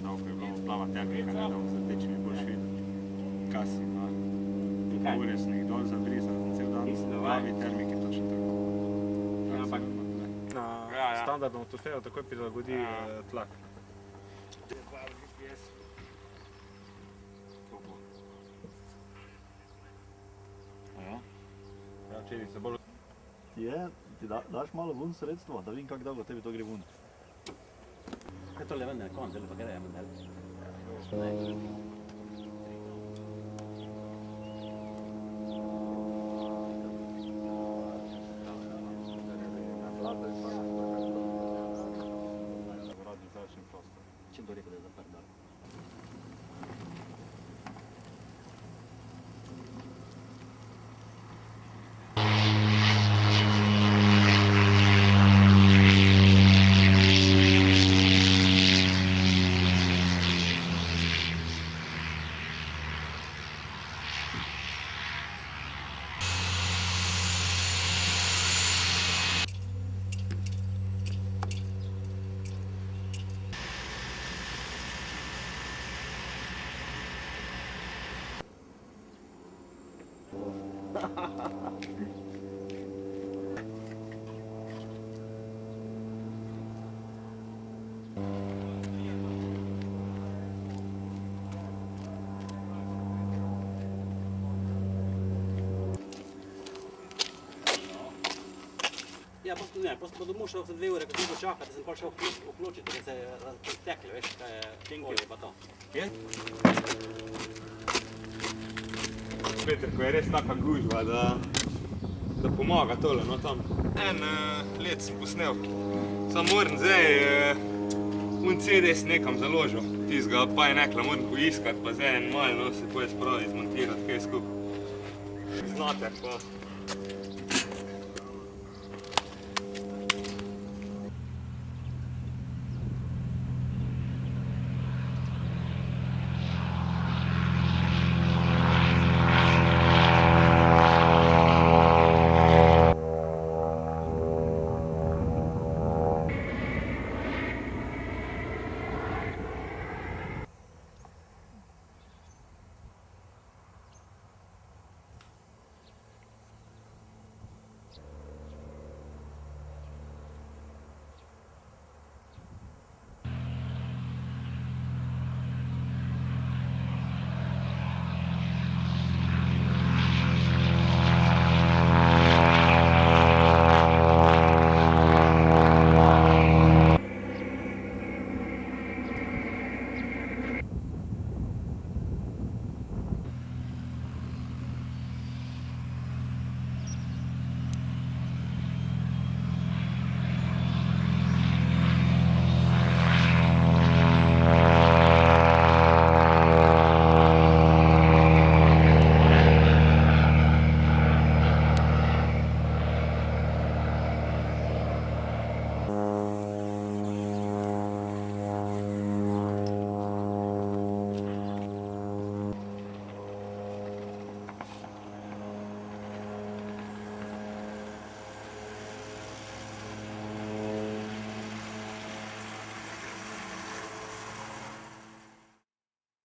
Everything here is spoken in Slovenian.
No, ko je bilo plava termika, ne dal za teč mi boš videl, kaj si ima ure sneg dol zabrizal za cel dan, plavi termiki točno tako. Na standardno atmosfero takoj prilagodi tlak. Ja, če se bolj... Ti daš malo vun sredstvo, da vidim kako dolgo tebi to gre vun. Kaj to le vende na konc, ali pa gre jemen del? Čem to rekel, da je zaprt dal? Ja, prosto domov šel za 2 ure, ko sem bil čakat, da sem pa šel vključiti, da se je tekli, veš, kaj je olje pa to. Peter, ko je res taka gužva, da pomaga tole, no tam. En let sem posnel, samo moram zdaj CD nekam založil, tistega pa je nekla moram poiskati, pa zdaj en malo se poje spravi zmontirati, kaj skup. Znate pa